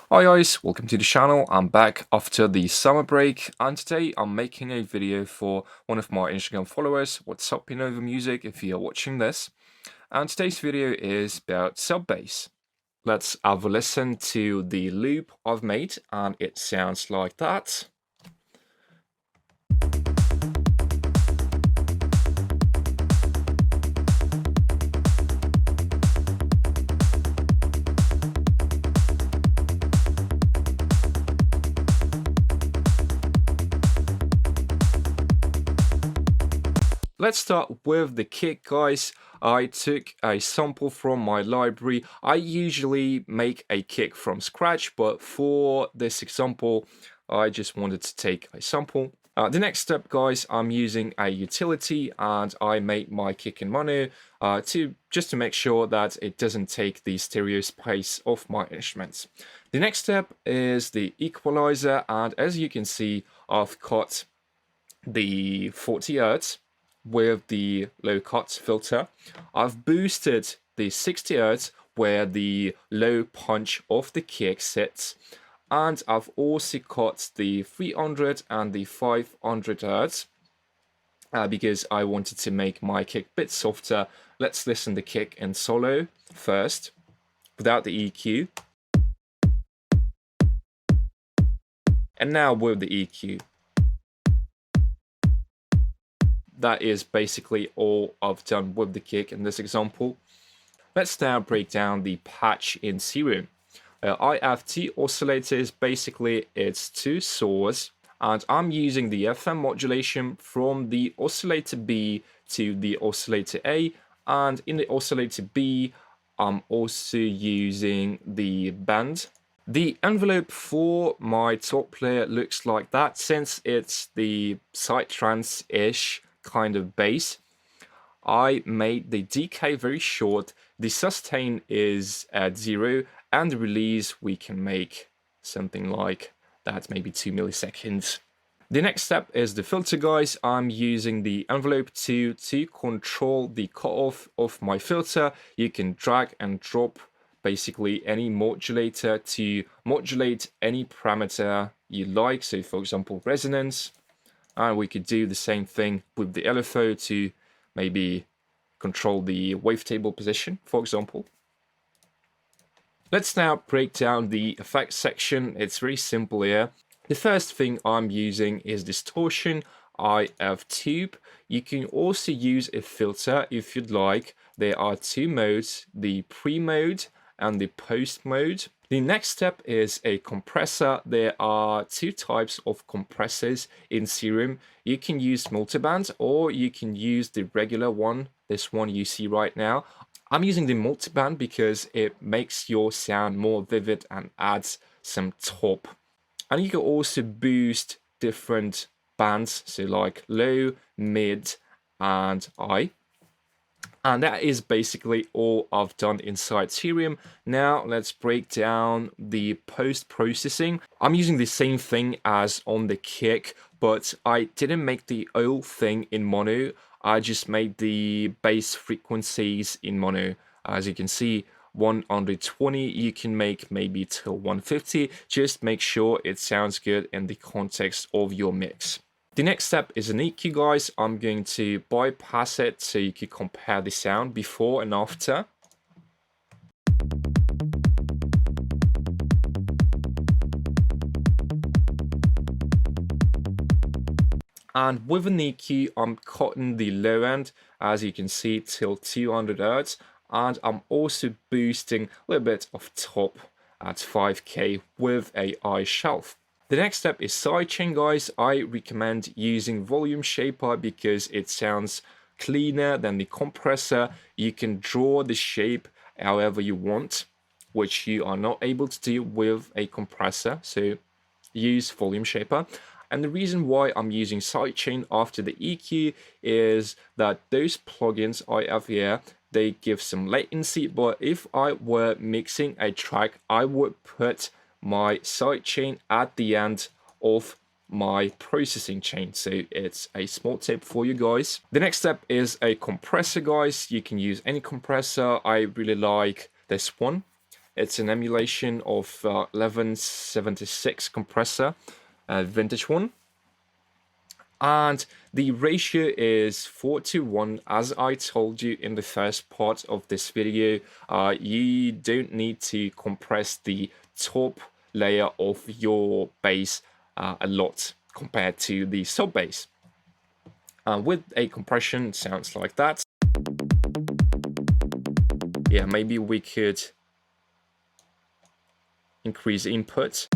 Hi guys, welcome to the channel. I'm back after the summer break and today I'm making a video for one of my Instagram followers. What's up Over Music if you're watching this. And today's video is about sub bass. Let's have a listen to the loop I've made and it sounds like that. Let's start with the kick, guys. I took a sample from my library. I usually make a kick from scratch, but for this example, I just wanted to take a sample. The next step, guys, I'm using a utility and I made my kick in mono just to make sure that it doesn't take the stereo space of my instruments. The next step is the equalizer, and as you can see, I've cut the 40 Hz with the low cut filter. I've boosted the 60 Hz where the low punch of the kick sits, and I've also cut the 300 and the 500 Hz because I wanted to make my kick a bit softer. Let's listen to the kick in solo first without the EQ, and now with the EQ. That is basically all I've done with the kick in this example. Let's now break down the patch in Serum. I have two oscillators, basically it's two saws, and I'm using the FM modulation from the oscillator B to the oscillator A, and in the oscillator B I'm also using the band. The envelope for my top player looks like that, since it's the psytrance-ish kind of bass. I made the decay very short, the sustain is at 0, and the release we can make something like that, maybe 2 milliseconds. The next step is the filter, guys. I'm using the envelope to control the cutoff of my filter. You can drag and drop basically any modulator to modulate any parameter you like, so for example resonance. And we could do the same thing with the LFO to maybe control the wavetable position, for example. Let's now break down the effects section. It's very simple here. The first thing I'm using is distortion. I have tube. You can also use a filter if you'd like. There are two modes, the pre-mode and the post mode. The next step is a compressor. There are two types of compressors in Serum. You can use multiband or you can use the regular one, this one you see right now. I'm using the multiband because it makes your sound more vivid and adds some top. And you can also boost different bands, so like low, mid, and high. And that is basically all I've done inside Serum. Now let's break down the post-processing. I'm using the same thing as on the kick, but I didn't make the whole thing in mono. I just made the bass frequencies in mono. As you can see, 120 you can make maybe till 150. Just make sure it sounds good in the context of your mix. The next step is an EQ, guys. I'm going to bypass it so you can compare the sound before and after. And with an EQ, I'm cutting the low end, as you can see, till 200 Hz. And I'm also boosting a little bit of top at 5K with a high shelf. The next step is Sidechain, guys. I recommend using Volume Shaper because it sounds cleaner than the compressor. You can draw the shape however you want, which you are not able to do with a compressor, so use Volume Shaper. And the reason why I'm using Sidechain after the EQ is that those plugins I have here, they give some latency, but if I were mixing a track, I would put my sidechain at the end of my processing chain. So it's a small tip for you guys. The next step is a compressor, guys. You can use any compressor. I really like this one. It's an emulation of 1176 compressor, vintage one. And the ratio is 4:1, as I told you in the first part of this video. You don't need to compress the top layer of your bass a lot compared to the sub bass. With a compression, it sounds like that. Yeah, maybe we could increase input.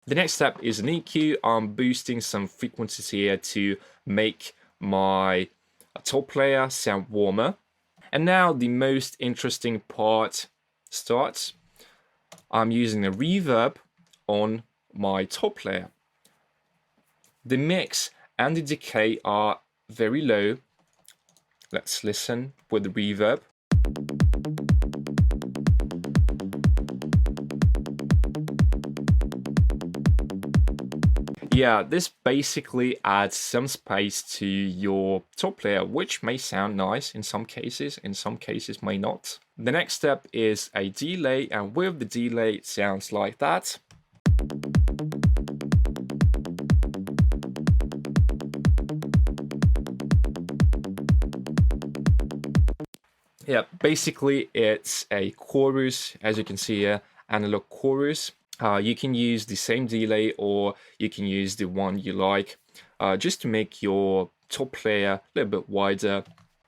The next step is an EQ. I'm boosting some frequencies here to make my top layer sound warmer. And now the most interesting part starts. I'm using a reverb on my top layer. The mix and the decay are very low. Let's listen with the reverb. Yeah, this basically adds some space to your top layer, which may sound nice in some cases may not. The next step is a delay, and with the delay it sounds like that. Yeah, basically it's a chorus, as you can see here, analog chorus. You can use the same delay or you can use the one you like, just to make your top layer a little bit wider.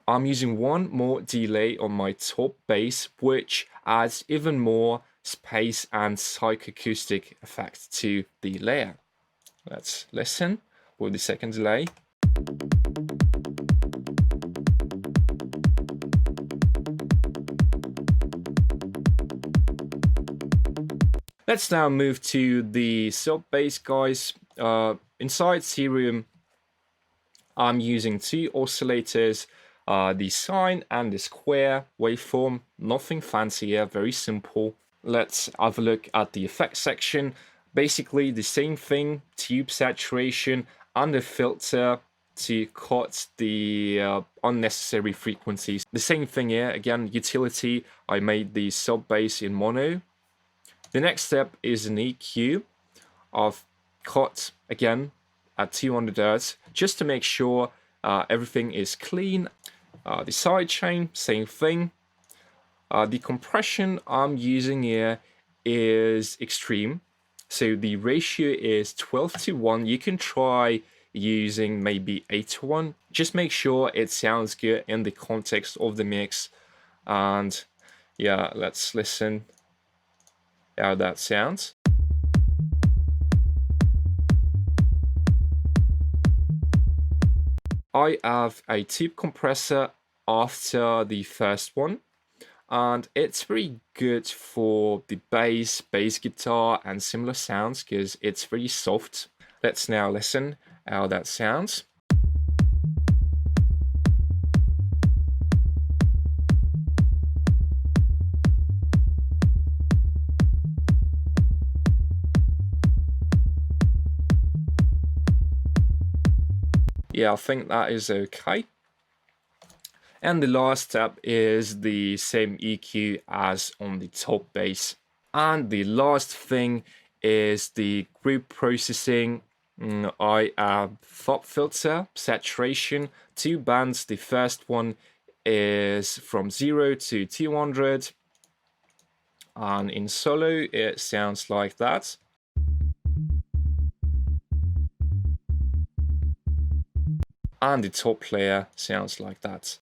I'm using one more delay on my top bass, which adds even more space and psychoacoustic effect to the layer. Let's listen with the second delay. Let's now move to the sub bass, guys. Inside Serum, I'm using two oscillators, the sine and the square waveform. Nothing fancy here, very simple. Let's have a look at the effects section. Basically the same thing, tube saturation and a filter to cut the unnecessary frequencies. The same thing here, again, utility. I made the sub bass in mono. The next step is an EQ. I've cut again at 200 Hz just to make sure everything is clean. The sidechain, same thing. The compression I'm using here is extreme. So the ratio is 12:1. You can try using maybe 8:1. Just make sure it sounds good in the context of the mix. And yeah, let's listen how that sounds. I have a tube compressor after the first one, and it's very good for the bass guitar and similar sounds because it's very soft. Let's now listen how that sounds. Yeah, I think that is okay. And the last step is the same EQ as on the top bass. And the last thing is the group processing. I have pop filter, saturation, two bands. The first one is from 0 to 200. And in solo, it sounds like that. And the top layer sounds like that.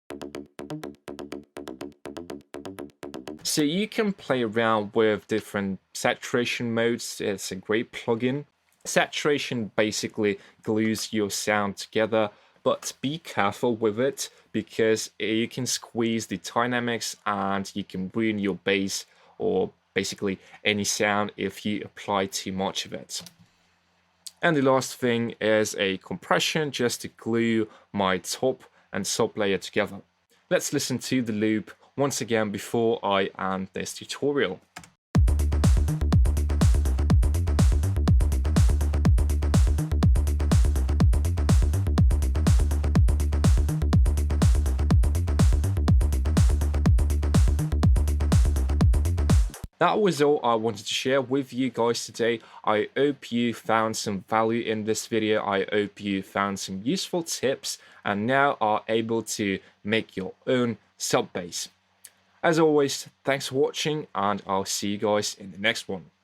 So you can play around with different saturation modes. It's a great plugin. Saturation basically glues your sound together, but be careful with it because you can squeeze the dynamics and you can ruin your bass or basically any sound if you apply too much of it. And the last thing is a compression just to glue my top and sub layer together. Let's listen to the loop once again before I end this tutorial. That was all I wanted to share with you guys today. I hope you found some value in this video. I hope you found some useful tips and now are able to make your own sub bass. As always, thanks for watching and I'll see you guys in the next one.